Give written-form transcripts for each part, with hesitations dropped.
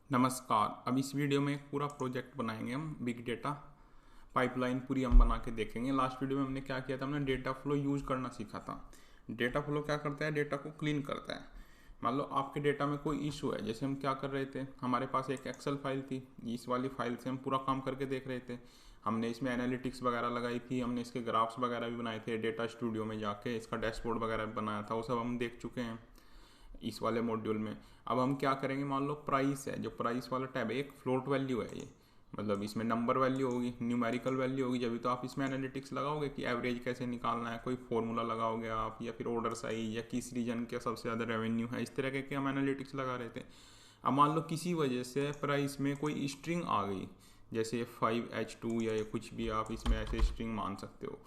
नमस्कार। अब इस वीडियो में एक पूरा प्रोजेक्ट बनाएंगे हम बिग डेटा पाइपलाइन पूरी हम बना के देखेंगे। लास्ट वीडियो में हमने क्या किया था, हमने डेटा फ्लो यूज़ करना सीखा था। डेटा फ्लो क्या करता है, डेटा को क्लीन करता है। मान लो आपके डेटा में कोई इशू है, जैसे हम क्या कर रहे थे, हमारे पास एक एक्सेल फाइल थी, इस वाली फाइल से हम पूरा काम करके देख रहे थे। हमने इसमें एनालिटिक्स वगैरह लगाई थी, हमने इसके ग्राफ्स वगैरह भी बनाए थे, डेटा स्टूडियो में जाके इसका डैशबोर्ड वगैरह भी बनाया था, वो सब हम देख चुके हैं इस वाले मॉड्यूल में। अब हम क्या करेंगे, मान लो प्राइस है, जो प्राइस वाला टैब है, एक फ्लोट वैल्यू है ये, मतलब इसमें नंबर वैल्यू होगी, न्यूमेरिकल वैल्यू होगी, जब तो आप इसमें एनालिटिक्स लगाओगे कि एवरेज कैसे निकालना है, कोई फॉर्मूला लगाओगे आप, या फिर ऑर्डर साइज, या किस रीजन के सबसे ज़्यादा रेवेन्यू है, इस तरह के हम एनालिटिक्स लगा रहे थे। अब मान लो किसी वजह से प्राइस में कोई स्ट्रिंग आ गई, जैसे 5H2 या कुछ भी आप इसमें ऐसे स्ट्रिंग मान सकते हो।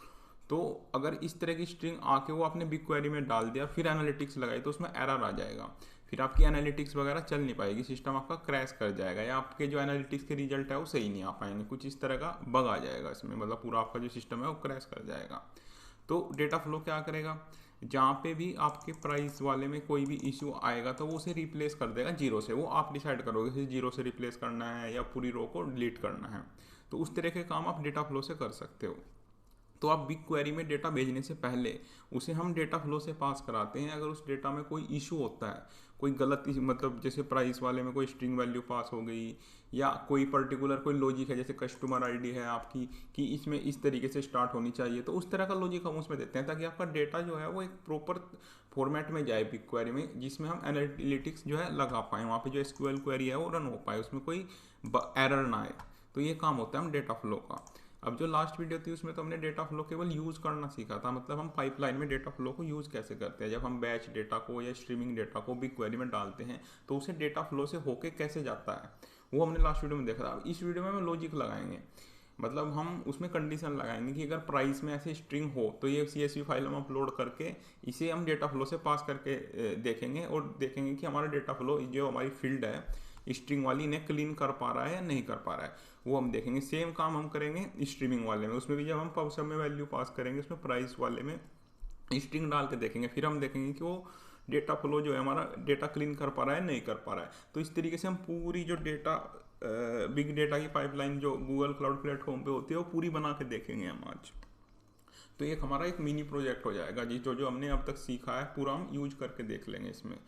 तो अगर इस तरह की स्ट्रिंग आके वो आपने बिग क्वेरी में डाल दिया, फिर एनालिटिक्स लगाई, तो उसमें एरर आ जाएगा, फिर आपकी एनालिटिक्स वगैरह चल नहीं पाएगी, सिस्टम आपका क्रैश कर जाएगा, या आपके जो एनालिटिक्स के रिजल्ट है वो सही नहीं आ पाएंगे, कुछ इस तरह का बग आ जाएगा इसमें, मतलब पूरा आपका जो सिस्टम है वो क्रैश कर जाएगा। तो डेटा फ्लो क्या करेगा, जहाँ पे भी आपके प्राइस वाले में कोई भी इशू आएगा तो वो उसे रिप्लेस कर देगा जीरो से। वो आप डिसाइड करोगे कि जीरो से रिप्लेस करना है या पूरी रो को डिलीट करना है। तो उस तरह के काम आप डेटा फ्लो से कर सकते हो। तो आप बिग क्वेरी में डेटा भेजने से पहले उसे हम डेटा फ्लो से पास कराते हैं। अगर उस डेटा में कोई इशू होता है, कोई गलत मतलब जैसे प्राइस वाले में कोई स्ट्रिंग वैल्यू पास हो गई, या कोई पर्टिकुलर कोई लॉजिक है, जैसे कस्टमर आईडी है आपकी कि इसमें इस तरीके से स्टार्ट होनी चाहिए, तो उस तरह का लॉजिक हम उसमें देते हैं, ताकि आपका डेटा जो है वो एक प्रॉपर फॉर्मेट में जाए बिग क्वेरी में, जिसमें हम एनालिटिक्स जो है लगा पाएँ, वहाँ पे जो एसक्यूएल क्वेरी है वो रन हो पाए, उसमें कोई एरर ना आए। तो ये काम होता है हम डेटा फ्लो का। अब जो लास्ट वीडियो थी उसमें तो हमने डेटा फ्लो केवल यूज़ करना सीखा था, मतलब हम पाइपलाइन में डेटा फ्लो को यूज़ कैसे करते हैं, जब हम बैच डेटा को या स्ट्रीमिंग डेटा को बिग क्वेरी में डालते हैं तो उसे डेटा फ्लो से होके कैसे जाता है, वो हमने लास्ट वीडियो में देखा था। इस वीडियो में हम लॉजिक लगाएंगे, मतलब हम उसमें कंडीशन लगाएंगे कि अगर प्राइस में ऐसे स्ट्रिंग हो तो ये CSV फाइल हम अपलोड करके इसे हम डेटा फ्लो से पास करके देखेंगे, और देखेंगे कि हमारा डेटा फ्लो जो हमारी फील्ड है स्ट्रिंग वाली ने क्लीन कर पा रहा है या नहीं कर पा रहा है, वो हम देखेंगे। सेम काम हम करेंगे स्ट्रीमिंग वाले में, उसमें भी जब हम पब सब में वैल्यू पास करेंगे, उसमें प्राइस वाले में स्ट्रिंग डाल के देखेंगे, फिर हम देखेंगे कि वो डेटा फ्लो जो है हमारा डेटा क्लीन कर पा रहा है नहीं कर पा रहा है। तो इस तरीके से हम पूरी जो डेटा बिग डेटा की पाइपलाइन जो गूगल क्लाउड प्लेटफॉर्म पे होती है वो पूरी बना के देखेंगे हम आज। तो एक हमारा एक मिनी प्रोजेक्ट हो जाएगा, जी जो जो हमने अब तक सीखा है पूरा हम यूज करके देख लेंगे इसमें।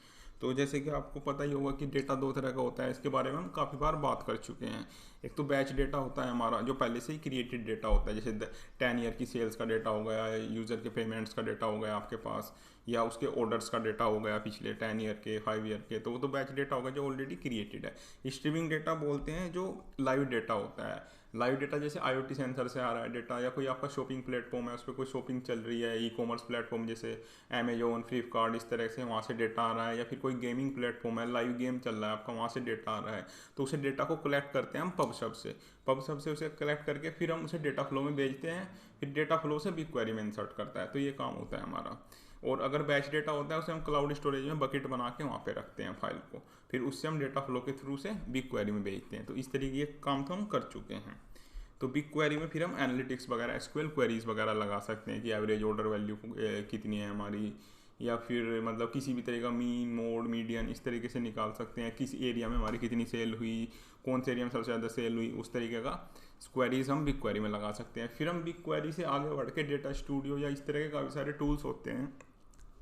तो जैसे कि आपको पता ही होगा कि डेटा दो तरह का होता है, इसके बारे में हम काफ़ी बार बात कर चुके हैं। एक तो बैच डेटा होता है हमारा, जो पहले से ही क्रिएटेड डेटा होता है, जैसे 10 ईयर की सेल्स का डेटा हो गया, यूज़र के पेमेंट्स का डेटा हो गया आपके पास, या उसके ऑर्डर्स का डेटा हो गया पिछले 10 ईयर के, 5 ईयर के, तो वो तो बैच डेटा होगा जो ऑलरेडी क्रिएटेड है। स्ट्रीमिंग डेटा बोलते हैं जो लाइव डेटा होता है। लाइव डेटा जैसे IoT सेंसर से आ रहा है डेटा, या कोई आपका शॉपिंग प्लेटफॉर्म है, उस पर कोई शॉपिंग चल रही है, ई-कॉमर्स प्लेटफॉर्म जैसे अमेजोन, फ्लिपकार्ट, इस तरह से वहाँ से डेटा आ रहा है, या फिर कोई गेमिंग प्लेटफॉर्म है, लाइव गेम चल रहा है आपका, वहाँ से डेटा आ रहा है, तो उसे डेटा को कलेक्ट करते हैं हम पबसब से। पबसब से उसे कलेक्ट करके फिर हम उसे डेटा फ्लो में भेजते हैं, फिर डेटा फ्लो से बिग क्वेरी में इंसर्ट करता है। तो ये काम होता है हमारा। और अगर बैच डेटा होता है उसे हम क्लाउड स्टोरेज में बकेट बना के वहाँ पे रखते हैं फाइल को, फिर उससे हम डेटा फ्लो के थ्रू से बिग क्वेरी में भेजते हैं। तो इस तरीके के काम तो हम कर चुके हैं। तो बिग क्वेरी में फिर हम एनालिटिक्स वगैरह एसक्यूएल क्वेरीज वगैरह लगा सकते हैं कि एवरेज ऑर्डर वैल्यू कितनी है हमारी, या फिर मतलब किसी भी तरह का मीन, मोड, मीडियन, इस तरीके से निकाल सकते हैं किस एरिया में हमारी कितनी सेल हुई, कौन से एरिया में सबसे ज़्यादा सेल हुई, उस तरीके का क्वेरीज हम बिग क्वेरी में लगा सकते हैं। फिर हम बिग क्वेरी से आगे बढ़ के डेटा स्टूडियो या इस तरह के काफ़ी सारे टूल्स होते हैं,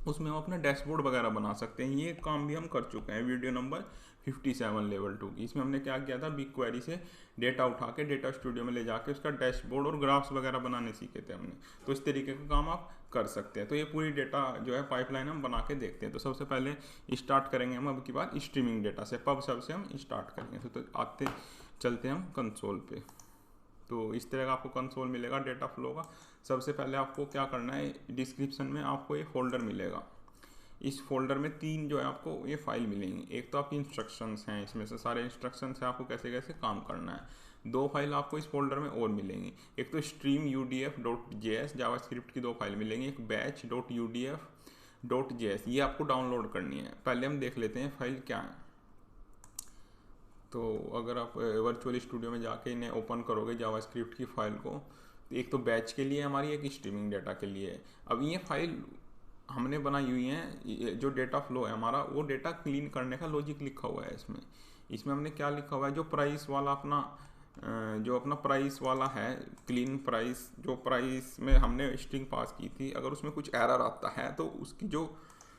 उसमें हम अपना डैशबोर्ड वगैरह बना सकते हैं। ये काम भी हम कर चुके हैं वीडियो नंबर 57 लेवल 2 की। इसमें हमने क्या किया था, बिग क्वेरी से डेटा उठा के डेटा स्टूडियो में ले जाके उसका डैशबोर्ड और ग्राफ्स वगैरह बनाने सीखे थे हमने। तो इस तरीके का काम आप कर सकते हैं। तो ये पूरी डेटा जो है पाइपलाइन हम बना के देखते हैं। तो सबसे पहले स्टार्ट करेंगे हम अब की बार स्ट्रीमिंग डेटा से, पब सब से हम स्टार्ट करेंगे। तो आते चलते हम कंसोल पे। तो इस तरह का आपको कंसोल मिलेगा डेटा फ्लो का। सबसे पहले आपको क्या करना है, डिस्क्रिप्शन में आपको ये फोल्डर मिलेगा। इस फोल्डर में 3 जो है आपको ये फाइल मिलेंगी। एक तो आपकी इंस्ट्रक्शंस हैं, इसमें से सारे इंस्ट्रक्शंस है आपको कैसे कैसे काम करना है। 2 फाइल आपको इस फोल्डर में और मिलेंगी। एक तो स्ट्रीम udf.js जावास्क्रिप्ट की 2 फाइल मिलेंगी, एक batch.udf.js, ये आपको डाउनलोड करनी है। पहले हम देख लेते हैं फाइल क्या है। तो अगर आप वर्चुअल स्टूडियो में जाके इन्हें ओपन करोगे जावास्क्रिप्ट की फ़ाइल को, तो एक तो बैच के लिए हमारी, एक स्ट्रीमिंग डेटा के लिए है। अब ये फाइल हमने बनाई हुई है, जो डेटा फ्लो है हमारा, वो डेटा क्लीन करने का लॉजिक लिखा हुआ है इसमें। इसमें हमने क्या लिखा हुआ है, जो प्राइस वाला अपना जो अपना प्राइस वाला है, क्लीन प्राइस, जो प्राइस में हमने स्ट्रिंग पास की थी, अगर उसमें कुछ एरर आता है तो उसकी जो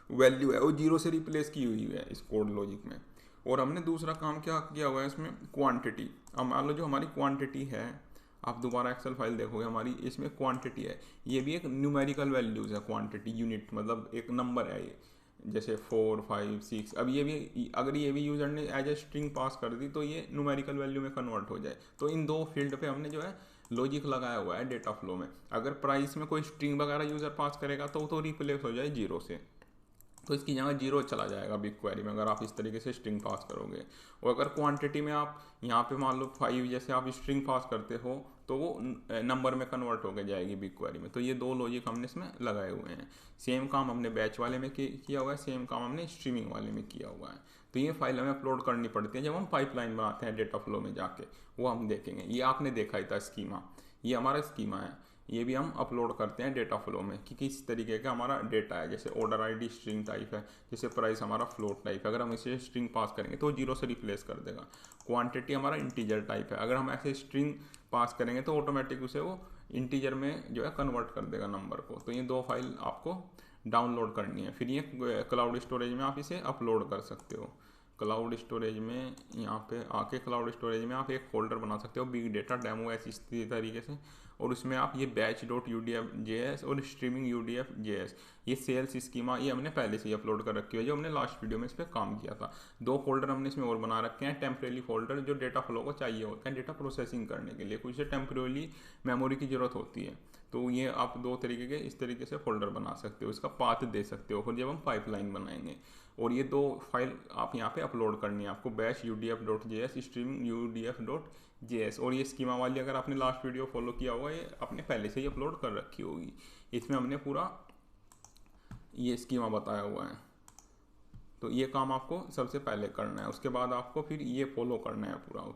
वैल्यू है वो जीरो से रिप्लेस की हुई है इस कोड लॉजिक में। और हमने दूसरा काम क्या किया हुआ है इसमें, क्वांटिटी। अब मान लो जो हमारी क्वांटिटी है, आप दोबारा एक्सेल फाइल देखोगे हमारी, इसमें क्वांटिटी है, ये भी एक न्यूमेरिकल वैल्यूज़ है। क्वांटिटी यूनिट मतलब एक नंबर है ये, जैसे 4, 5, 6। अब ये भी अगर ये भी यूज़र ने एज ए स्ट्रिंग पास कर दी तो ये न्यूमेरिकल वैल्यू में कन्वर्ट हो जाए। तो इन दो फील्ड पे हमने जो है लॉजिक लगाया हुआ है डेटा फ्लो में। अगर प्राइस में कोई स्ट्रिंग वगैरह यूज़र पास करेगा तो रिप्लेस हो जाए जीरो से, तो इसकी जगह जीरो चला जाएगा बिग क्वेरी में अगर आप इस तरीके से स्ट्रिंग पास करोगे। और अगर क्वांटिटी में आप यहाँ पे मान लो 5 जैसे आप स्ट्रिंग पास करते हो तो वो नंबर में कन्वर्ट होकर जाएगी बिग क्वेरी में। तो ये दो लॉजिक हमने इसमें लगाए हुए हैं। सेम काम हमने बैच वाले में किया हुआ है, सेम काम हमने स्ट्रीमिंग वाले में किया हुआ है। तो ये फाइल हमें अपलोड करनी पड़ती है जब हम पाइपलाइन बनाते हैं डेटा फ्लो में जाके, वो हम देखेंगे। ये आपने देखा ही था स्कीमा, ये हमारा स्कीमा है, ये भी हम अपलोड करते हैं डेटा फ्लो में कि किस तरीके का हमारा डेटा है। जैसे ऑर्डर आईडी स्ट्रिंग टाइप है, जैसे प्राइस हमारा फ्लोट टाइप है, अगर हम इसे स्ट्रिंग पास करेंगे तो जीरो से रिप्लेस कर देगा। क्वांटिटी हमारा इंटीजर टाइप है, अगर हम ऐसे स्ट्रिंग पास करेंगे तो ऑटोमेटिक उसे वो इंटीजर में जो है कन्वर्ट कर देगा नंबर को। तो ये दो फाइल आपको डाउनलोड करनी है, फिर ये क्लाउड स्टोरेज में आप इसे अपलोड कर सकते हो। क्लाउड स्टोरेज में यहाँ पे आके क्लाउड स्टोरेज में आप एक फोल्डर बना सकते हो, बिग डेटा डेमो ऐसी तरीके से, और उसमें आप ये batch.udf.js और streaming.udf.js, ये सेल्स स्कीमा, ये हमने पहले से ही अपलोड कर रखी है, जो हमने लास्ट वीडियो में इस पर काम किया था। दो फोल्डर हमने इसमें और बना रखे हैं, टेम्परेरी फोल्डर जो डेटा फ्लो को चाहिए होता है डेटा प्रोसेसिंग करने के लिए, कुछ टेम्परेरी मेमोरी की ज़रूरत होती है। तो ये आप दो तरीके के इस तरीके से फोल्डर बना सकते हो, इसका पाथ दे सकते हो फिर जब हम पाइपलाइन बनाएंगे। और ये दो फाइल आप यहाँ पे अपलोड करनी है आपको, batch.udf.js, streaming.udf.js। और ये स्कीमा वाली अगर आपने लास्ट वीडियो फॉलो किया होगा, ये आपने पहले से ही अपलोड कर रखी होगी, इसमें हमने पूरा ये स्कीमा बताया हुआ है। तो ये काम आपको सबसे पहले करना है, उसके बाद आपको फिर ये फॉलो करना है पूरा।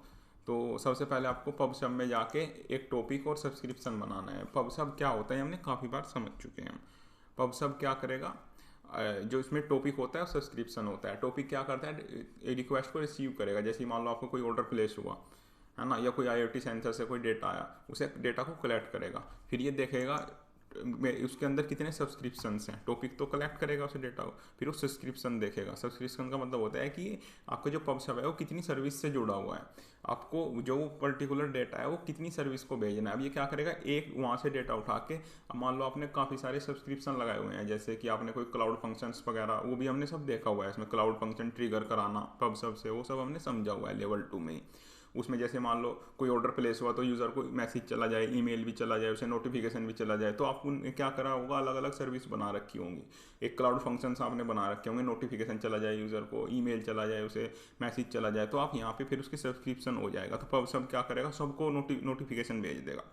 तो सबसे पहले आपको पबसब में जाके एक टॉपिक और सब्सक्रिप्शन बनाना है। पबसब क्या होता है हमने काफ़ी बार समझ चुके हैं। पबसब क्या करेगा, जो इसमें टॉपिक होता है और सब्सक्रिप्शन होता है। टॉपिक क्या करता है, रिक्वेस्ट को रिसीव करेगा, जैसे मान लो आपको कोई ऑर्डर प्लेस हुआ है ना, या कोई IoT सेंसर से कोई डेटा आया, उसे डेटा को कलेक्ट करेगा, फिर ये देखेगा उसके अंदर कितने सब्सक्रिप्शंस हैं। टॉपिक तो कलेक्ट करेगा उस डेटा को, फिर वो सब्सक्रिप्शन देखेगा। सब्सक्रिप्शन का मतलब होता है कि आपका जो पबसब है वो कितनी सर्विस से जुड़ा हुआ है, आपको जो पर्टिकुलर डेटा है वो कितनी सर्विस को भेजना है। अब ये क्या करेगा, एक वहाँ से डेटा उठा के, अब मान लो आपने काफ़ी सारे सब्सक्रिप्शन लगाए हुए हैं, जैसे कि आपने कोई क्लाउड फंक्शंस वगैरह, वो भी हमने सब देखा हुआ है इसमें। क्लाउड फंक्शन ट्रिगर कराना पबसब से, वो सब हमने समझा हुआ है लेवल 2 में ही। उसमें जैसे मान लो कोई ऑर्डर प्लेस हुआ तो यूज़र को मैसेज चला जाए, ईमेल भी चला जाए, उसे नोटिफिकेशन भी चला जाए, तो आपको क्या करा होगा, अलग अलग सर्विस बना रखी होंगी। एक क्लाउड फंक्शंस आपने बना रखे होंगे, नोटिफिकेशन चला जाए यूज़र को, ईमेल चला जाए, उसे मैसेज चला जाए, तो आप यहाँ पे फिर उसकी सब्सक्रिप्शन हो जाएगा। तो पबसब क्या करेगा, सबको नोटिफिकेशन भेज देगा,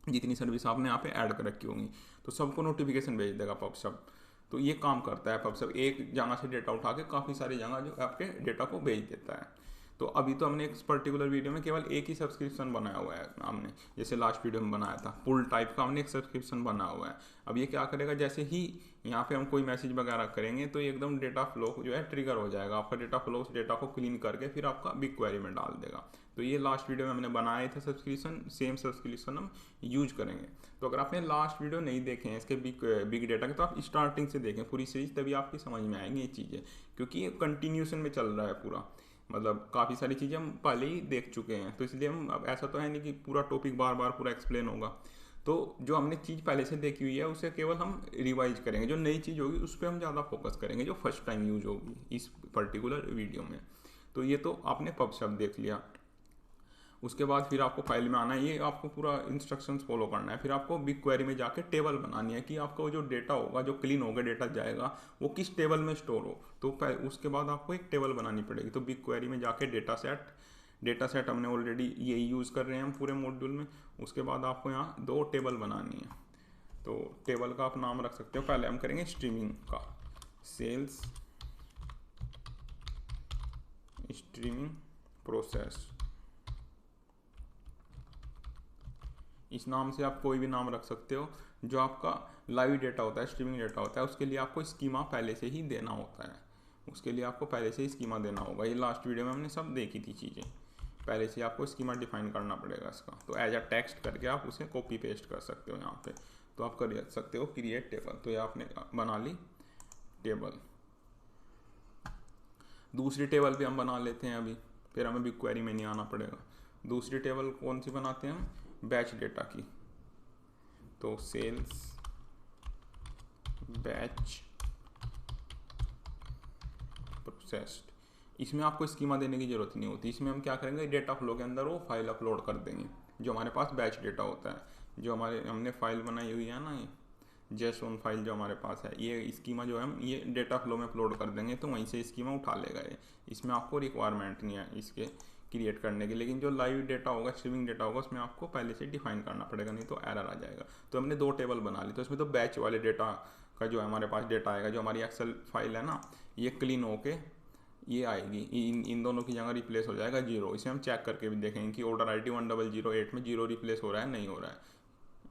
जितनी सर्विस आपने यहाँ पे ऐड कर रखी होंगी तो सबको नोटिफिकेशन भेज देगा पबसब। तो ये काम करता है पबसब, एक जगह से डेटा उठा के काफ़ी सारी जगह जो आपके डेटा को भेज देता है। तो अभी तो हमने एक पर्टिकुलर वीडियो में केवल एक ही सब्सक्रिप्शन बनाया हुआ है हमने, जैसे लास्ट वीडियो में बनाया था पुल टाइप का, हमने एक सब्सक्रिप्शन बना हुआ है। अब ये क्या करेगा, जैसे ही यहाँ पे हम कोई मैसेज वगैरह करेंगे तो एकदम डेटा फ्लो जो है ट्रिगर हो जाएगा, आपका डेटा फ्लो उस डेटा को क्लीन करके फिर आपका बिग क्वेरी में डाल देगा। तो ये लास्ट वीडियो में हमने बनाया था सब्सक्रिप्शन, सेम सब्सक्रिप्शन हम यूज करेंगे। तो अगर आपने लास्ट वीडियो नहीं देखे हैं इसके बिग डेटा के, तो आप स्टार्टिंग से देखें पूरी सीरीज, तभी आपकी समझ में आएंगी ये चीज़ें, क्योंकि ये कंटिन्यूशन में चल रहा है पूरा। मतलब काफ़ी सारी चीज़ें हम पहले ही देख चुके हैं, तो इसलिए हम, अब ऐसा तो है नहीं कि पूरा टॉपिक बार बार पूरा एक्सप्लेन होगा। तो जो हमने चीज़ पहले से देखी हुई है उसे केवल हम रिवाइज करेंगे, जो नई चीज़ होगी उस पर हम ज़्यादा फोकस करेंगे, जो फर्स्ट टाइम यूज होगी इस पर्टिकुलर वीडियो में। तो ये तो आपने पबसब देख लिया। उसके बाद फिर आपको फाइल में आना है, ये आपको पूरा इंस्ट्रक्शंस फॉलो करना है। फिर आपको बिग क्वेरी में जाके टेबल बनानी है कि आपका जो डेटा होगा, जो क्लीन होगा डेटा जाएगा, वो किस टेबल में स्टोर हो। तो उसके बाद आपको एक टेबल बनानी पड़ेगी। तो बिग क्वेरी में जाके डेटा सेट हमने ऑलरेडी यही यूज़ कर रहे हैं हम पूरे मॉड्यूल में। उसके बाद आपको यहाँ 2 टेबल बनानी है। तो टेबल का आप नाम रख सकते हो, पहले हम करेंगे स्ट्रीमिंग का, सेल्स स्ट्रीमिंग प्रोसेस। इस नाम से आप कोई भी नाम रख सकते हो। जो आपका लाइव डेटा होता है, स्ट्रीमिंग डेटा होता है, उसके लिए आपको स्कीमा पहले से ही देना होता है। उसके लिए आपको पहले से ही स्कीमा देना होगा। ये लास्ट वीडियो में हमने सब देखी थी चीज़ें, पहले से आपको स्कीमा डिफाइन करना पड़ेगा इसका। तो एज अ टेक्स्ट करके आप उसे कॉपी पेस्ट कर सकते हो यहाँ पे। तो आप कर सकते हो क्रिएट टेबल, तो ये आपने बना ली टेबल। दूसरी टेबल भी हम बना लेते हैं अभी, फिर हमें बिग क्वेरी में नहीं आना पड़ेगा। दूसरी टेबल कौन सी बनाते हैं हम, बैच डेटा की। तो सेल्स बैच प्रोसेस्ड, इसमें आपको स्कीमा देने की जरूरत नहीं होती। इसमें हम क्या करेंगे, डेटा फ्लो के अंदर वो फाइल अपलोड कर देंगे जो हमारे पास बैच डेटा होता है, जो हमारे हमने फाइल बनाई हुई है ना, ये जेसोन फाइल जो हमारे पास है, ये स्कीमा जो है हम ये डेटा फ्लो में अपलोड कर देंगे, तो वहीं से स्कीमा उठा लेगा ये। इसमें आपको रिक्वायरमेंट नहीं है इसके क्रिएट करने की। लेकिन जो लाइव डेटा होगा, स्ट्रीमिंग डेटा होगा, उसमें आपको पहले से डिफाइन करना पड़ेगा, नहीं तो एरर आ जाएगा। तो हमने 2 टेबल बना ली। तो इसमें तो बैच वाले डेटा का जो हमारे पास डेटा आएगा, जो हमारी एक्सेल फाइल है ना, ये क्लीन होके ये आएगी, इन दोनों की जगह रिप्लेस हो जाएगा 0। इसे हम चेक करके भी देखेंगे कि ऑर्डर ID 1008 में 0 रिप्लेस हो रहा है नहीं हो रहा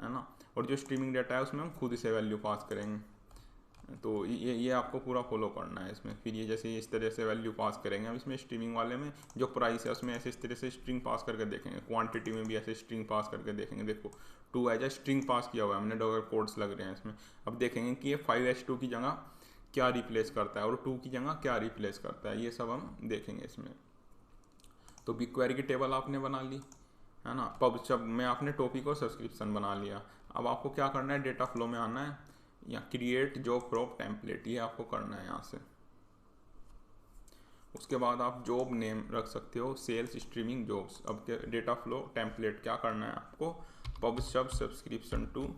है ना। और जो स्ट्रीमिंग डेटा है उसमें हम खुद से वैल्यू पास करेंगे। तो ये आपको पूरा फॉलो करना है इसमें। फिर ये जैसे इस तरह से वैल्यू पास करेंगे हम इसमें, स्ट्रीमिंग वाले में जो प्राइस है उसमें ऐसे इस तरह से स्ट्रिंग पास करके देखेंगे, क्वांटिटी में भी ऐसे स्ट्रिंग पास करके देखेंगे। देखो 2 एज स्ट्रिंग पास किया हुआ है हमने, डॉलर कोड्स लग रहे हैं इसमें। अब देखेंगे कि ये 5H2 की जगह क्या रिप्लेस करता है और 2 की जगह क्या रिप्लेस करता है, ये सब हम देखेंगे इसमें। तो बिग क्वेरी की टेबल आपने बना ली है ना। पब सब में आपने टॉपिक और सब्सक्रिप्शन बना लिया। अब आपको क्या करना है, डेटा फ्लो में आना है, या क्रिएट जॉब प्रॉप टेम्पलेट, ये आपको करना है यहाँ से। उसके बाद आप जॉब नेम रख सकते हो, सेल्स स्ट्रीमिंग जॉब्स। अब डेटा फ्लो टेम्पलेट क्या करना है आपको, पब सब सब्सक्रिप्शन टू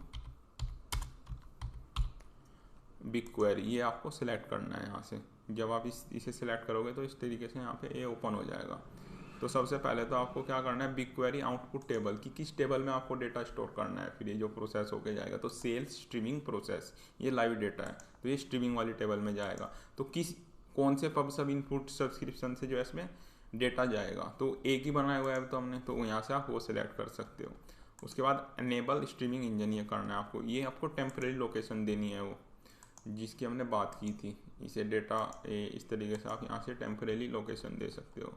बिग क्वेरी, ये आपको सिलेक्ट करना है यहाँ से। जब आप इसे सिलेक्ट करोगे तो इस तरीके से यहाँ पे ये ओपन हो जाएगा। तो सबसे पहले तो आपको क्या करना है, बिग क्वेरी आउटपुट टेबल की किस टेबल में आपको डेटा स्टोर करना है। फिर ये जो प्रोसेस होके जाएगा, तो सेल्स स्ट्रीमिंग प्रोसेस, ये लाइव डेटा है तो ये स्ट्रीमिंग वाली टेबल में जाएगा। तो कौन से पब सब इनपुट सब्सक्रिप्शन से जो है इसमें डेटा जाएगा, तो एक ही बनाया हुआ है तो हमने, तो यहाँ से आप वो सिलेक्ट कर सकते हो। उसके बाद एनेबल स्ट्रीमिंग इंजन, ये करना है आपको। ये आपको टेम्परेरी लोकेशन देनी है वो जिसकी हमने बात की थी। इसे डेटा इस तरीके से आप यहाँ से टेम्परेरी लोकेशन दे सकते हो।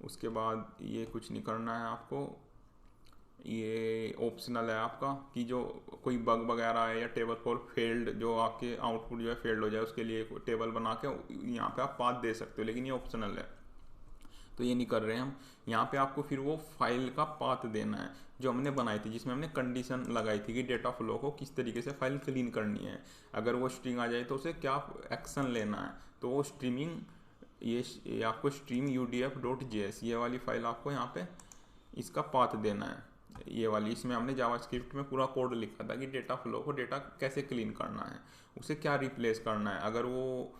उसके बाद ये कुछ नहीं करना है आपको, ये ऑप्शनल है आपका कि जो कोई बग वगैरह है या टेबल फॉर फेल्ड, जो आपके आउटपुट जो है फेल्ड हो जाए, उसके लिए टेबल बना के यहाँ पे आप पाथ दे सकते हो, लेकिन ये ऑप्शनल है तो ये नहीं कर रहे हैं हम। यहाँ पे आपको फिर वो फाइल का पाथ देना है जो हमने बनाई थी, जिसमें हमने कंडीशन लगाई थी कि डेटा फ्लो को किस तरीके से फाइल क्लीन करनी है, अगर वो स्ट्रिंग आ जाए तो उसे क्या एक्शन लेना है। तो वो स्ट्रीमिंग, ये आपको stream udf.js ये वाली फाइल आपको यहाँ पे इसका पाथ देना है, ये वाली। इसमें हमने जावास्क्रिप्ट में पूरा कोड लिखा था कि डेटा फ्लो को डेटा कैसे क्लीन करना है, उसे क्या रिप्लेस करना है। अगर वो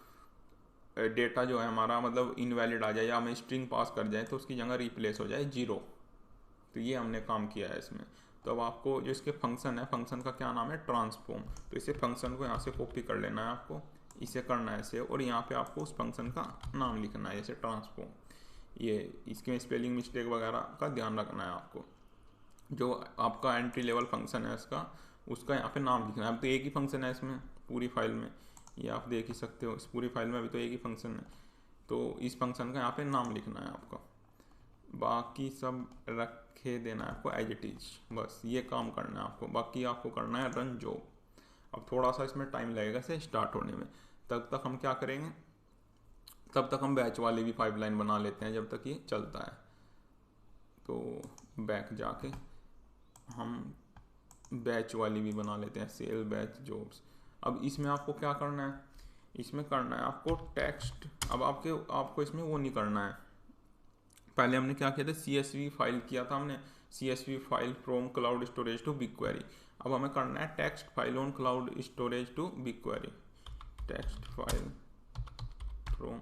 डेटा जो है हमारा मतलब इनवैलिड आ जाए या हमें स्ट्रिंग पास कर जाए तो उसकी जगह रिप्लेस हो जाए 0। तो ये हमने काम किया है इसमें। तो अब आपको जो इसके फंक्शन है, फंक्शन का क्या नाम है, ट्रांसफॉर्म। तो इसे फंक्शन को यहाँ से कॉपी कर लेना है आपको, इसे करना है सेव, और यहाँ पे आपको उस फंक्शन का नाम लिखना है जैसे ट्रांसफॉर्म। ये इसके स्पेलिंग मिस्टेक वगैरह का ध्यान रखना है आपको। जो आपका एंट्री लेवल फंक्शन है इसका, उसका यहाँ पे नाम लिखना है। अब तो एक ही फंक्शन है इसमें पूरी फाइल में, ये आप देख ही सकते हो, इस पूरी फाइल में अभी तो एक ही फंक्शन है, तो इस फंक्शन का यहाँ पे नाम लिखना है आपका। बाकी सब रखे देना है आपको एज इट इज, बस ये काम करना है आपको। बाकी आपको करना है रन जॉब। अब थोड़ा सा इसमें टाइम लगेगा से स्टार्ट होने में, तब तक हम क्या करेंगे, तब तक हम बैच वाली भी पाइपलाइन बना लेते हैं जब तक ये चलता है। तो बैक जाके हम बैच वाली भी बना लेते हैं, सेल बैच जॉब्स। अब इसमें आपको क्या करना है, इसमें करना है आपको टेक्स्ट। अब आपको इसमें वो नहीं करना है, पहले हमने क्या किया था, CSV फाइल किया था हमने, CSV file from cloud storage to BigQuery. अब हमें करना है text file on cloud storage to BigQuery, text file from,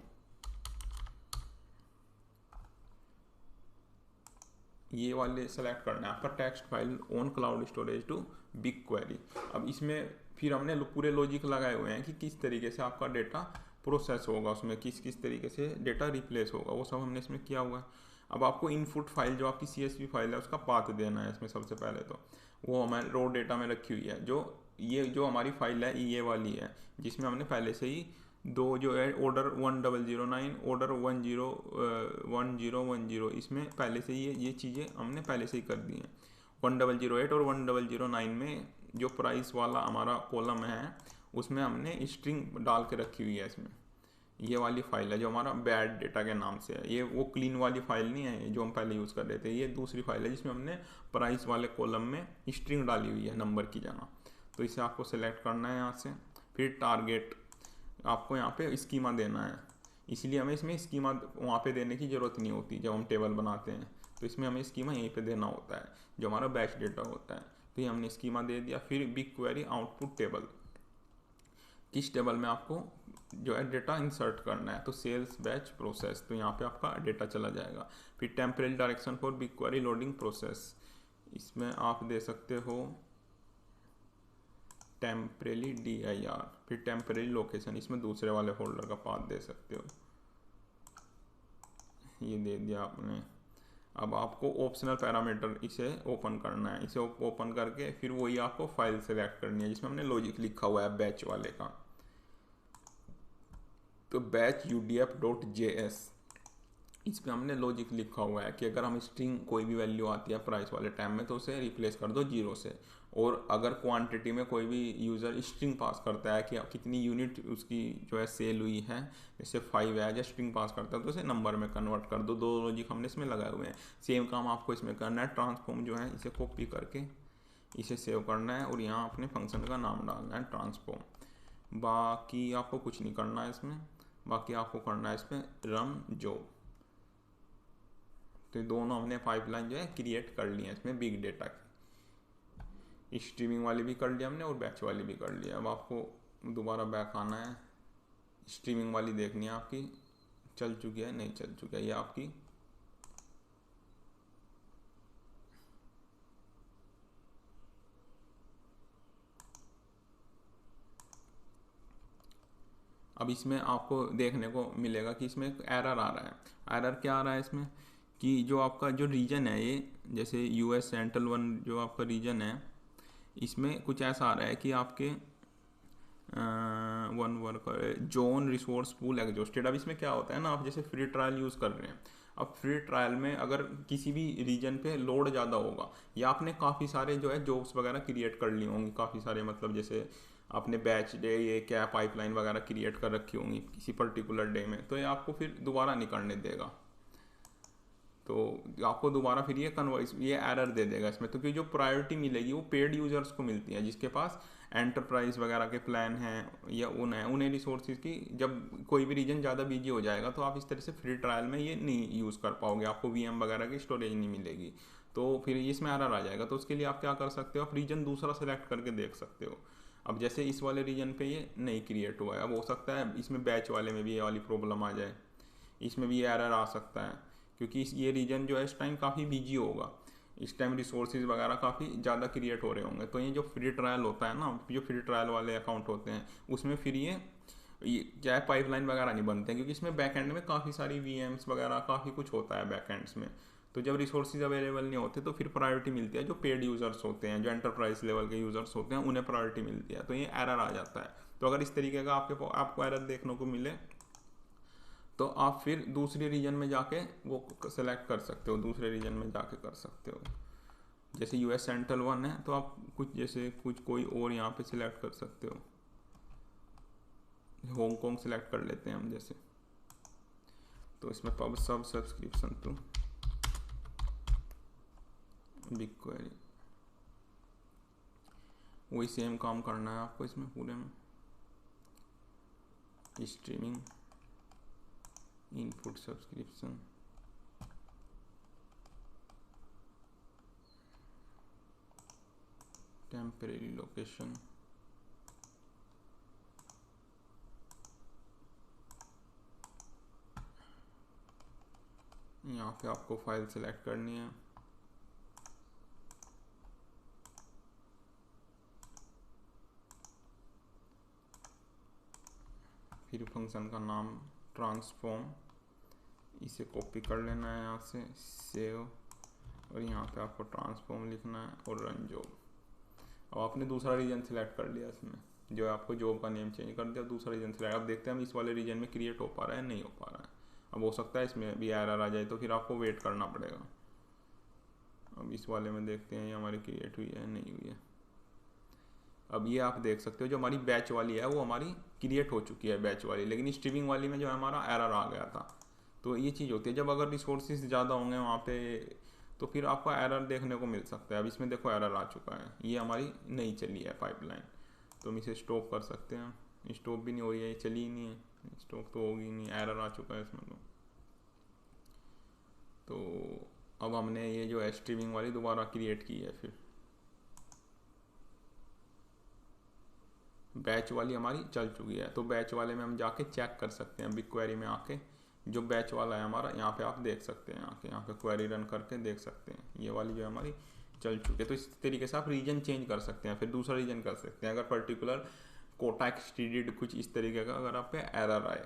ये वाले सेलेक्ट करना है आपका, text file on cloud storage to BigQuery. अब इसमें फिर हमने पूरे लॉजिक लगाए हुए हैं कि किस तरीके से आपका डेटा प्रोसेस होगा, उसमें किस तरीके से डेटा रिप्लेस होगा, वो सब हमने इसमें किया हुआ है। अब आपको इनपुट फाइल जो आपकी CSV फाइल है उसका पाथ देना है इसमें। सबसे पहले तो वो हमारे रॉ डेटा में रखी हुई है, जो हमारी फाइल है ये वाली है, जिसमें हमने पहले से ही दो जो है ऑर्डर 1009, ऑर्डर 1010, इसमें पहले से ही ये चीज़ें हमने पहले से ही कर दी हैं। 1008 और 1009 में जो प्राइस वाला हमारा कॉलम है उसमें हमने स्ट्रिंग डाल के रखी हुई है। इसमें ये वाली फाइल है जो हमारा बैड डेटा के नाम से है। ये वो क्लीन वाली फाइल नहीं है जो हम पहले यूज़ कर रहे थे, ये दूसरी फाइल है जिसमें हमने प्राइस वाले कॉलम में स्ट्रिंग डाली हुई है नंबर की जगह। तो इसे आपको सेलेक्ट करना है यहाँ से। फिर टारगेट आपको यहाँ पे स्कीमा देना है, इसलिए हमें इसमें स्कीमा वहाँ पे देने की ज़रूरत नहीं होती जब हम टेबल बनाते हैं। तो इसमें हमें स्कीमा यहीं पे देना होता है जो हमारा बैच डेटा होता है। तो ये हमने स्कीमा दे दिया। फिर बिग क्वेरी आउटपुट टेबल, किस टेबल में आपको जो है डेटा इंसर्ट करना है, तो सेल्स बैच प्रोसेस, तो यहाँ पे आपका डेटा चला जाएगा। फिर temporary direction for big query loading process, इसमें आप दे सकते हो टेम्परेरी DIR। फिर टेम्परेरी लोकेशन, इसमें दूसरे वाले फोल्डर का पाथ दे सकते हो, ये दे दिया आपने। अब आपको ऑप्शनल पैरामीटर इसे ओपन करना है। इसे ओपन करके फिर वही आपको फाइल सेलेक्ट करनी है जिसमें हमने लॉजिक लिखा हुआ है बैच वाले का। तो बैच udf.js, इस पर हमने लॉजिक लिखा हुआ है कि अगर हम स्ट्रिंग कोई भी वैल्यू आती है प्राइस वाले टाइम में तो उसे रिप्लेस कर दो 0 से। और अगर क्वांटिटी में कोई भी यूज़र स्ट्रिंग पास करता है कि कितनी यूनिट उसकी जो है सेल हुई है, जैसे 5 है, या स्ट्रिंग पास करता है तो उसे नंबर में कन्वर्ट कर दो। 2 लॉजिक हमने इसमें लगाए हुए हैं। सेम काम आपको इसमें करना है। ट्रांसफॉर्म जो है इसे कॉपी करके इसे सेव करना है और यहाँ अपने फंक्शन का नाम डालना है ट्रांसफॉर्म। बाकी आपको कुछ नहीं करना है इसमें, बाकी आपको करना है इसमें रन जॉब। तो ये दोनों हमने पाइपलाइन जो है क्रिएट कर ली है इसमें बिग डेटा की। स्ट्रीमिंग वाली भी कर लिया हमने और बैच वाली भी कर लिया। अब आपको दोबारा बैक आना है, स्ट्रीमिंग वाली देखनी है आपकी चल चुकी है नहीं चल चुकी है, ये आपकी अब इसमें आपको देखने को मिलेगा कि इसमें एक एरर आ रहा है। एरर क्या आ रहा है इसमें कि जो आपका जो रीजन है, ये जैसे US सेंट्रल 1 जो आपका रीजन है, इसमें कुछ ऐसा आ रहा है कि आपके one worker zone resource pool exhausted. अब इसमें क्या होता है ना, आप जैसे फ्री ट्रायल यूज़ कर रहे हैं, अब फ्री ट्रायल में अगर किसी भी रीजन पे लोड ज़्यादा होगा या आपने काफ़ी सारे जो है जॉब्स वगैरह क्रिएट कर ली होंगी, काफ़ी सारे मतलब जैसे आपने बैच डे ये क्या पाइपलाइन वगैरह क्रिएट कर रखी होंगी किसी पर्टिकुलर डे में, तो ये आपको फिर दोबारा नहीं करने देगा। तो आपको दोबारा फिर ये एरर दे देगा इसमें। तो क्योंकि जो प्रायोरिटी मिलेगी वो पेड यूजर्स को मिलती है जिसके पास एंटरप्राइज वगैरह के प्लान हैं या उन्हें रिसोर्सेज की। जब कोई भी रीजन ज़्यादा बिजी हो जाएगा तो आप इस तरह से फ्री ट्रायल में ये नहीं यूज़ कर पाओगे, आपको VM वगैरह की स्टोरेज नहीं मिलेगी, तो फिर इसमें एरर आ जाएगा। तो उसके लिए आप क्या कर सकते हो, आप रीजन दूसरा सेलेक्ट करके देख सकते हो। अब जैसे इस वाले रीजन पे ये नहीं क्रिएट हुआ है, अब हो सकता है इसमें बैच वाले में भी ये वाली प्रॉब्लम आ जाए, इसमें भी ये एरर आ सकता है क्योंकि ये रीजन जो है इस टाइम काफ़ी बिजी होगा, इस टाइम रिसोर्सेज वगैरह काफ़ी ज़्यादा क्रिएट हो रहे होंगे। तो ये जो फ्री ट्रायल होता है ना, जो फ्री ट्रायल वाले अकाउंट होते हैं उसमें फिर ये क्या है पाइपलाइन वगैरह नहीं बनते हैं क्योंकि इसमें बैकएंड में काफ़ी सारी VMs वगैरह काफ़ी कुछ होता है बैकएंड्स में। तो जब रिसोर्सेज अवेलेबल नहीं होते तो फिर प्रायोरिटी मिलती है जो पेड यूज़र्स होते हैं, जो एंटरप्राइज लेवल के यूज़र्स होते हैं, उन्हें प्रायोरिटी मिलती है। तो ये एरर आ जाता है। तो अगर इस तरीके का आपको एरर देखने को मिले तो आप फिर दूसरे रीजन में जाके वो सेलेक्ट कर सकते हो, दूसरे रीजन में जाके कर सकते हो। जैसे US सेंट्रल 1 है तो आप कुछ कोई और यहाँ पे सिलेक्ट कर सकते हो। हांगकांग सिलेक्ट कर लेते हैं हम जैसे, तो इसमें पब सब सब्सक्रिप्शन टू बिग क्वेरी, वही सेम काम करना है आपको इसमें पूरे में। Streaming input subscription, temporary location, यहाँ पे आपको फाइल सेलेक्ट करनी है। फिर फंक्शन का नाम ट्रांसफॉर्म, इसे कॉपी कर लेना है यहाँ से, सेव, और यहाँ पे आपको ट्रांसफॉर्म लिखना है और रन जॉब। अब आपने दूसरा रीजन सेलेक्ट कर लिया इसमें जो है आपको जॉब का नेम चेंज कर दिया, दूसरा रीजन सिलेक्ट। अब देखते हैं हम इस वाले रीजन में क्रिएट हो पा रहा है, नहीं हो पा रहा है। अब हो सकता है इसमें भी एरर आ जाए, तो फिर आपको वेट करना पड़ेगा। अब इस वाले में देखते हैं ये हमारी क्रिएट हुई है, नहीं हुई है। अब ये आप देख सकते हो जो हमारी बैच वाली है वो हमारी क्रिएट हो चुकी है बैच वाली, लेकिन स्ट्रीमिंग वाली में जो है हमारा एरर आ गया था। तो ये चीज़ होती है जब अगर रिसोर्सेज ज़्यादा होंगे वहाँ पे, तो फिर आपको एरर देखने को मिल सकता है। अब इसमें देखो एरर आ चुका है, ये हमारी नहीं चली है पाइपलाइन, तो हम इसे स्टॉप कर सकते हैं। स्टॉप भी नहीं हो रही है, ये चली ही नहीं है, स्टॉप तो होगी नहीं, एरर आ चुका है इसमें। तो अब हमने ये जो है स्ट्रीमिंग वाली दोबारा क्रिएट की है, फिर बैच वाली हमारी चल चुकी है। तो बैच वाले में हम जाके चेक कर सकते हैं, बिग क्वेरी में आके जो बैच वाला है हमारा, यहाँ पे आप देख सकते हैं, यहाँ पे क्वेरी रन करके देख सकते हैं, ये वाली जो है हमारी चल चुकी है। तो इस तरीके से आप रीजन चेंज कर सकते हैं, फिर दूसरा रीजन कर सकते हैं अगर पर्टिकुलर कोटा एक्सटीडेड कुछ इस तरीके का अगर आप पे एरर आए,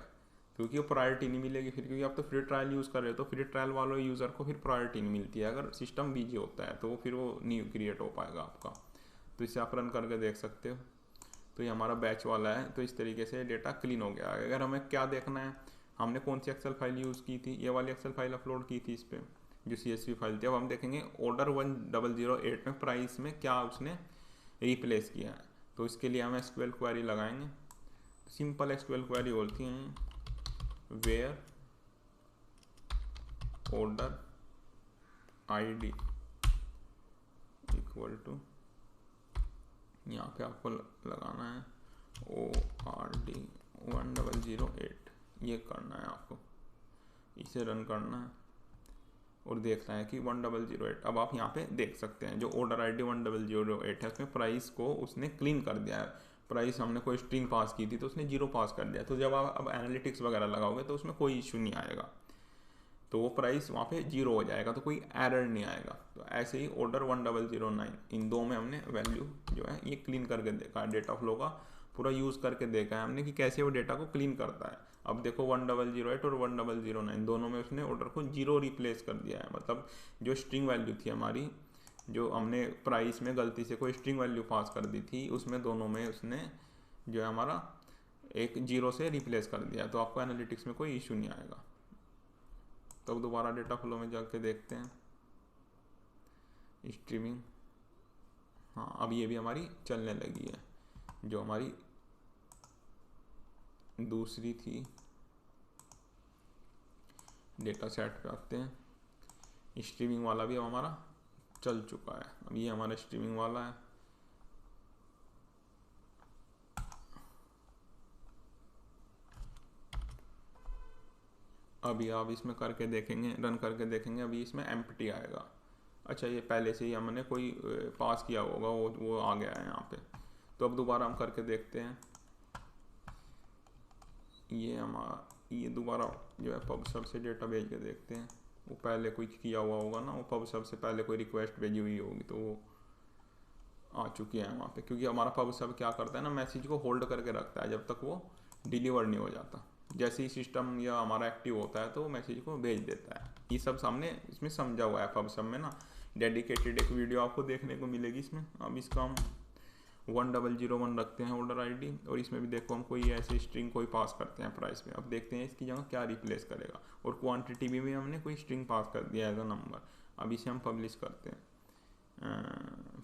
क्योंकि वो प्रायोरिटी नहीं मिलेगी फिर, क्योंकि आप तो फ्री ट्रायल यूज़ कर रहे हो, तो फ्री ट्रायल वालों यूज़र को फिर प्रायोरिटी नहीं मिलती है। अगर सिस्टम बिजी होता है तो फिर वो नहीं क्रिएट हो पाएगा आपका। तो इसे आप रन करके देख सकते हो। तो ये हमारा बैच वाला है, तो इस तरीके से डेटा क्लीन हो गया। अगर हमें क्या देखना है, हमने कौन सी एक्सेल फाइल यूज़ की थी, ये वाली एक्सेल फाइल अपलोड की थी इस पर, जो CSV फाइल थी। अब हम देखेंगे ऑर्डर 1008 में प्राइस में क्या उसने रिप्लेस किया है। तो इसके लिए हम SQL क्वेरी लगाएंगे। सिंपल SQL क्वेरी बोलती हैं where order ID equal to, यहाँ पे आपको लगाना है ORD 1008, ये करना है आपको, इसे रन करना है और देखना है कि 1008। अब आप यहाँ पे देख सकते हैं जो ऑर्डर ID 1008 है उसमें प्राइस को उसने क्लीन कर दिया है। प्राइस हमने कोई स्ट्रिंग पास की थी तो उसने 0 पास कर दिया। तो जब आप अब एनालिटिक्स वगैरह लगाओगे तो उसमें कोई इशू नहीं आएगा, तो वो प्राइस वहाँ पे 0 हो जाएगा, तो कोई एरर नहीं आएगा। तो ऐसे ही ऑर्डर 1009, इन दो में हमने वैल्यू जो है ये क्लीन करके देखा है, डेटा फ्लो का पूरा यूज़ करके देखा है हमने कि कैसे वो डेटा को क्लीन करता है। अब देखो 1008 और 1009 दोनों में उसने ऑर्डर को 0 रिप्लेस कर दिया है। मतलब जो स्ट्रिंग वैल्यू थी हमारी, जो हमने प्राइस में गलती से कोई स्ट्रिंग वैल्यू पास कर दी थी, उसमें दोनों में उसने जो है हमारा एक 0 से रिप्लेस कर दिया। तो आपको एनालिटिक्स में कोई इशू नहीं आएगा। तो अब दोबारा डेटा फ्लो में जाके देखते हैं स्ट्रीमिंग। हाँ, अब ये भी हमारी चलने लगी है, जो हमारी दूसरी थी। डेटा सेट पे आते हैं, स्ट्रीमिंग वाला भी अब हमारा चल चुका है। अब ये हमारा स्ट्रीमिंग वाला है। अभी आप इसमें करके देखेंगे, रन करके देखेंगे, अभी इसमें एम्प्टी आएगा। अच्छा, ये पहले से ही हमने कोई पास किया होगा, वो आ गया है यहाँ पे। तो अब दोबारा हम करके देखते हैं। ये हमारा ये दोबारा जो है पबसब से डेटा भेज के देखते हैं। वो पहले कुछ किया हुआ होगा ना, वो पबसब से पहले कोई रिक्वेस्ट भेजी हुई होगी, तो वो आ चुकी है वहाँ पे। क्योंकि हमारा पबसब क्या करता है ना, मैसेज को होल्ड करके रखता है जब तक वो डिलीवर नहीं हो जाता। जैसे ही सिस्टम या हमारा एक्टिव होता है तो मैसेज को भेज देता है। ये सब सामने इसमें समझा हुआ है पबसब में ना, डेडिकेटेड एक वीडियो आपको देखने को मिलेगी इसमें। अब इसका हम 1001 रखते हैं ऑर्डर ID, और इसमें भी देखो हम कोई ऐसे स्ट्रिंग कोई पास करते हैं प्राइस में। अब देखते हैं इसकी जगह क्या रिप्लेस करेगा, और क्वांटिटी में भी हमने कोई स्ट्रिंग पास कर दिया एज अ नंबर। अब इसे हम पब्लिश करते हैं।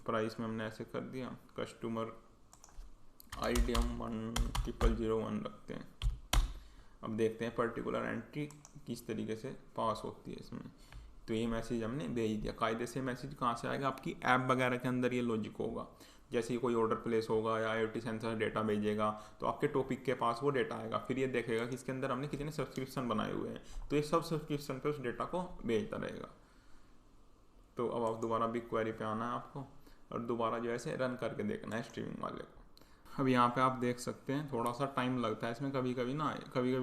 प्राइस में हमने ऐसे कर दिया, कस्टमर ID हम 1001 रखते हैं। अब देखते हैं पर्टिकुलर एंट्री किस तरीके से पास होती है इसमें। तो ये मैसेज हमने भेज दिया। कायदे से मैसेज कहाँ से आएगा, आपकी ऐप वगैरह के अंदर ये लॉजिक होगा। जैसे ही कोई ऑर्डर प्लेस होगा या IoT सेंसर डेटा भेजेगा तो आपके टॉपिक के पास वो डेटा आएगा। फिर ये देखेगा कि इसके अंदर हमने कितने सब्सक्रिप्शन बनाए हुए हैं, तो ये सब सब्सक्रिप्शन पे उस डेटा को भेजता रहेगा। तो अब आप दोबारा बिग क्वेरी पे आना है आपको, और दोबारा जो है रन करके देखना है स्ट्रीमिंग वाले को। अब यहाँ पे आप देख सकते हैं थोड़ा सा टाइम लगता है इसमें, कभी कभी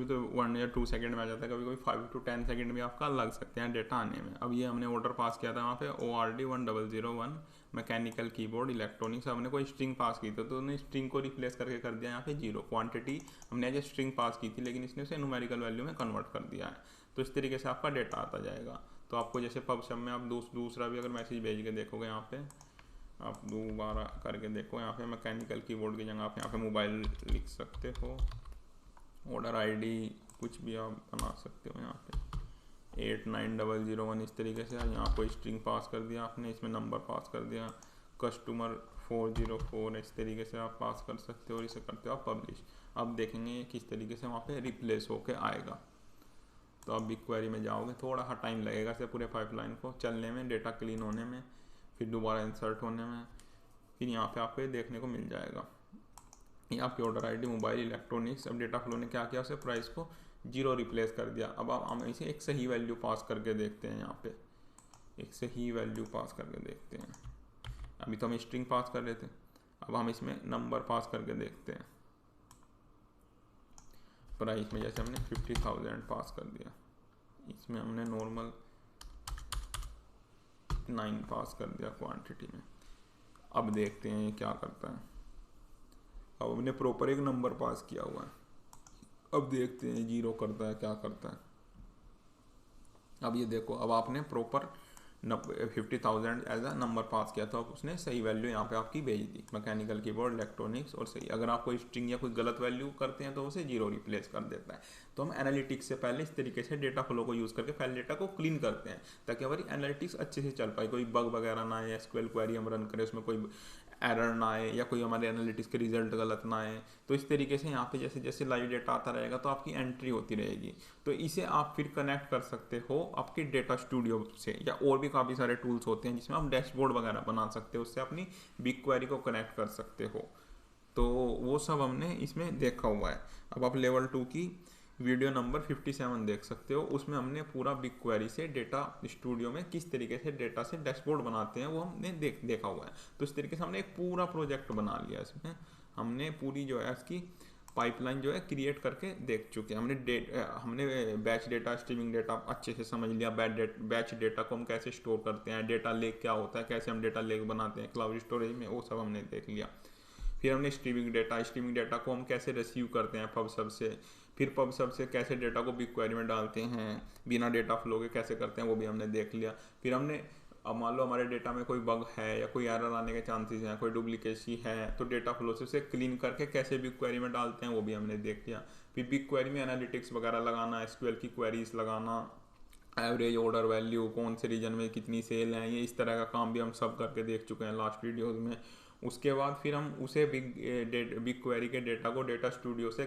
तो 1 या 2 सेकंड में आ जाता है, कभी कभी 5 to 10 सेकंड भी आपका लग सकते हैं डेटा आने में। अब ये हमने ऑर्डर पास किया था वहाँ पे ORD 1001 मैकेनिकल कीबोर्ड इलेक्ट्रॉनिक्स। हमने कोई स्ट्रिंग पास की थी तो उन्होंने स्ट्रिंग को रिप्लेस करके कर दिया यहाँ पे 0। क्वांटिटी हमने एज ए स्ट्रिंग पास की थी, लेकिन इसने उसे न्यूमेरिकल वैल्यू में कन्वर्ट कर दिया है। तो इस तरीके से आपका डेटा आता जाएगा। तो आपको जैसे पबसब में आप दूसरा भी अगर मैसेज भेज के देखोगे यहाँ पे, आप दोबारा करके देखो। यहाँ पे मैकेनिकल कीबोर्ड की जगह आप यहाँ पे मोबाइल लिख सकते हो, ऑर्डर आईडी कुछ भी आप बना सकते हो। यहाँ पे 89001 इस तरीके से यहाँ कोई स्ट्रिंग पास कर दिया आपने, इसमें नंबर पास कर दिया, कस्टमर 404 इस तरीके से आप पास कर सकते हो और इसे करते हो आप पब्लिश। अब देखेंगे किस तरीके से वहाँ पे रिप्लेस होके आएगा। तो अब बिग क्वेरी में जाओगे, थोड़ा सा टाइम लगेगा से पूरे पाइपलाइन को चलने में, डेटा क्लीन होने में, फिर दोबारा इंसर्ट होने में, फिर यहाँ पे आपको देखने को मिल जाएगा ये आपकी ऑर्डर आईडी, मोबाइल, इलेक्ट्रॉनिक्स। अब डेटा फ्लो ने क्या किया, उसे प्राइस को 0 रिप्लेस कर दिया। अब हम इसे एक सही वैल्यू पास करके देखते हैं। यहाँ पे एक सही वैल्यू पास करके देखते हैं। अभी तो हम स्ट्रिंग पास कर रहे थे, अब हम इसमें नंबर पास करके देखते हैं। प्राइस में जैसे हमने 50,000 पास कर दिया, इसमें हमने नॉर्मल 9 पास कर दिया क्वांटिटी में। अब देखते हैं ये क्या करता है। अब हमने प्रॉपर एक नंबर पास किया हुआ है, अब देखते हैं 0 करता है क्या करता है। अब ये देखो, अब आपने प्रॉपर 50,000 एज अ नंबर पास किया था, अब उसने सही वैल्यू यहाँ पे आपकी भेज दी, मैकेनिकल कीबोर्ड, इलेक्ट्रॉनिक्स और सही। अगर आप कोई स्ट्रिंग या कोई गलत वैल्यू करते हैं तो उसे 0 रिप्लेस कर देता है। तो हम एनालिटिक्स से पहले इस तरीके से डेटा फ्लो को यूज़ करके पहले डेटा को क्लीन करते हैं, ताकि हमारी एनालिटिक्स अच्छे से चल पाए, कोई बग वगैरह ना आए, एसक्यूएल क्वेरी हम रन करें उसमें कोई एरर ना आए या कोई हमारे एनालिटिक्स के रिजल्ट गलत ना आए। तो इस तरीके से यहाँ पे जैसे जैसे लाइव डेटा आता रहेगा तो आपकी एंट्री होती रहेगी। तो इसे आप फिर कनेक्ट कर सकते हो आपके डेटा स्टूडियो से, या और भी काफ़ी सारे टूल्स होते हैं जिसमें आप डैशबोर्ड वगैरह बना सकते हो, उससे अपनी बिग क्वेरी को कनेक्ट कर सकते हो। तो वो सब हमने इसमें देखा हुआ है। अब आप लेवल 2 की वीडियो नंबर 57 देख सकते हो, उसमें हमने पूरा बिग क्वेरी से डेटा स्टूडियो में किस तरीके से डेटा से डैशबोर्ड बनाते हैं वो हमने देखा हुआ है। तो इस तरीके से हमने एक पूरा प्रोजेक्ट बना लिया, इसमें हमने पूरी जो है इसकी पाइपलाइन जो है क्रिएट करके देख चुके हैं। हमने बैच डेटा, स्ट्रीमिंग डेटा अच्छे से समझ लिया, बैच डेटा को हम कैसे स्टोर करते हैं, डेटा लेक क्या होता है, कैसे हम डेटा लेक बनाते हैं क्लाउड स्टोरेज में, वो सब हमने देख लिया। फिर हमने स्ट्रीमिंग डेटा को हम कैसे रिसीव करते हैं पब सब से, फिर पब सब से कैसे डेटा को बिग क्वेरी में डालते हैं बिना डेटा फ्लो के कैसे करते हैं वो भी हमने देख लिया। फिर हमने अब मान लो हमारे डेटा में कोई बग है या कोई एरर आने के चांसेस हैं, कोई डुप्लीकेसी है, तो डेटा फ्लो से उसे क्लीन करके कैसे बिग क्वेरी में डालते हैं वो भी हमने देख लिया। फिर बिग क्वेरी में एनालिटिक्स वगैरह लगाना, एसक्यूएल की क्वेरीज लगाना, एवरेज ऑर्डर वैल्यू, कौन से रीजन में कितनी सेल है, ये इस तरह का काम भी हम सब करके देख चुके हैं लास्ट वीडियोज़ में। उसके बाद फिर हम उसे बिग क्वेरी के डेटा को डेटा स्टूडियो से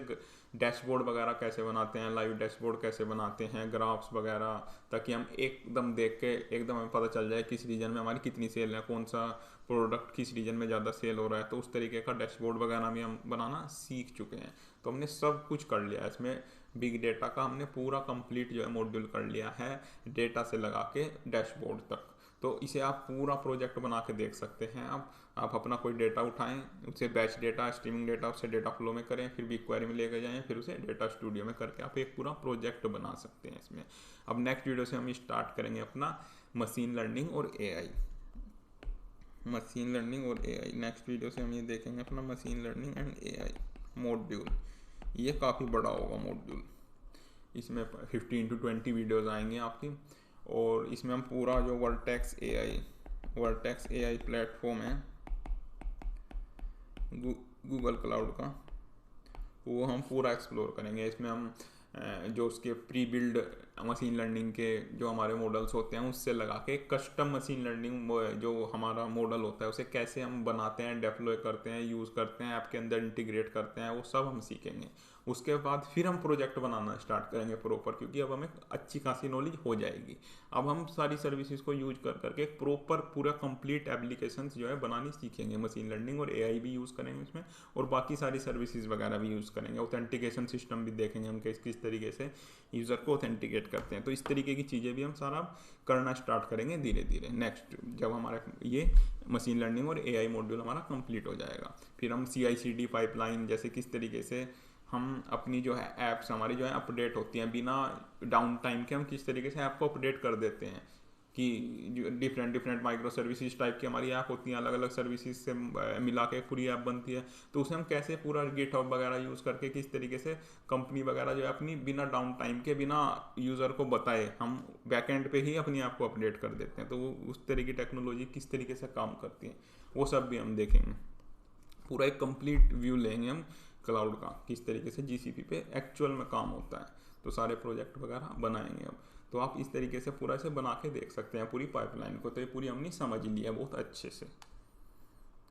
डैशबोर्ड वगैरह कैसे बनाते हैं, लाइव डैशबोर्ड कैसे बनाते हैं, ग्राफ्स वगैरह, ताकि हम एकदम देख के एकदम हमें पता चल जाए किस रीजन में हमारी कितनी सेल है, कौन सा प्रोडक्ट किस रीजन में ज़्यादा सेल हो रहा है। तो उस तरीके का डैशबोर्ड वगैरह भी हम बनाना सीख चुके हैं। तो हमने सब कुछ कर लिया इसमें, बिग डेटा का हमने पूरा कंप्लीट जो है मॉड्यूल कर लिया है, डेटा से लगा के डैशबोर्ड तक। तो इसे आप पूरा प्रोजेक्ट बना के देख सकते हैं। आप अपना कोई डेटा उठाएं, उसे बैच डेटा, स्ट्रीमिंग डेटा, उससे डेटा फ्लो में करें, फिर बिग क्वेरी में लेकर जाएं, फिर उसे डेटा स्टूडियो में करके आप एक पूरा प्रोजेक्ट बना सकते हैं इसमें। अब नेक्स्ट वीडियो से हम स्टार्ट करेंगे अपना मशीन लर्निंग और एआई। मशीन लर्निंग और एआई नेक्स्ट वीडियो से हम ये देखेंगे अपना machine learning and AI module. ये काफ़ी बड़ा होगा मॉड्यूल, इसमें 15 to 20 वीडियोज़ आएंगे आपकी। और इसमें हम पूरा जो वर्टेक्स एआई प्लेटफॉर्म है गूगल क्लाउड का, वो हम पूरा एक्सप्लोर करेंगे। इसमें हम जो उसके प्री बिल्ड मशीन लर्निंग के जो हमारे मॉडल्स होते हैं उससे लगा के कस्टम मशीन लर्निंग जो हमारा मॉडल होता है उसे कैसे हम बनाते हैं, डेप्लॉय करते हैं, यूज़ करते हैं, ऐप के अंदर इंटीग्रेट करते हैं, वो सब हम सीखेंगे। उसके बाद फिर हम प्रोजेक्ट बनाना स्टार्ट करेंगे प्रॉपर, क्योंकि अब हमें अच्छी खासी नॉलेज हो जाएगी। अब हम सारी सर्विसेज को यूज कर करके एक प्रॉपर पूरा कंप्लीट एप्लीकेशंस जो है बनानी सीखेंगे। मशीन लर्निंग और एआई भी यूज़ करेंगे इसमें, और बाकी सारी सर्विसेज वगैरह भी यूज़ करेंगे। ऑथेंटिकेशन सिस्टम भी देखेंगे हम किस तरीके से यूज़र को ऑथेंटिकेट करते हैं। तो इस तरीके की चीज़ें भी हम सारा करना स्टार्ट करेंगे धीरे धीरे। नेक्स्ट जब हमारा ये मशीन लर्निंग और एआई मॉड्यूल हमारा कंप्लीट हो जाएगा, फिर हम CI/CD पाइपलाइन जैसे किस तरीके से हम अपनी जो है ऐप्स हमारी जो है अपडेट होती हैं बिना डाउन टाइम के, हम किस तरीके से ऐप को अपडेट कर देते हैं कि different different micro services type की हमारी ऐप होती हैं, अलग अलग सर्विसेज से मिला के पूरी ऐप बनती है। तो उसे हम कैसे पूरा गिटहब वगैरह यूज़ करके किस तरीके से कंपनी वगैरह जो है अपनी बिना डाउन टाइम के, बिना यूज़र को बताए हम बैकएंड पे ही अपनी ऐप को अपडेट कर देते हैं। तो वो उस तरह की टेक्नोलॉजी किस तरीके से काम करती है वो सब भी हम देखेंगे। पूरा एक कंप्लीट व्यू लेंगे हम क्लाउड का, किस तरीके से जीसीपी पे एक्चुअल में काम होता है। तो सारे प्रोजेक्ट वगैरह बनाएंगे अब। तो आप इस तरीके से पूरा इसे बना के देख सकते हैं पूरी पाइपलाइन को। तो ये पूरी हमने समझ लिया बहुत अच्छे से।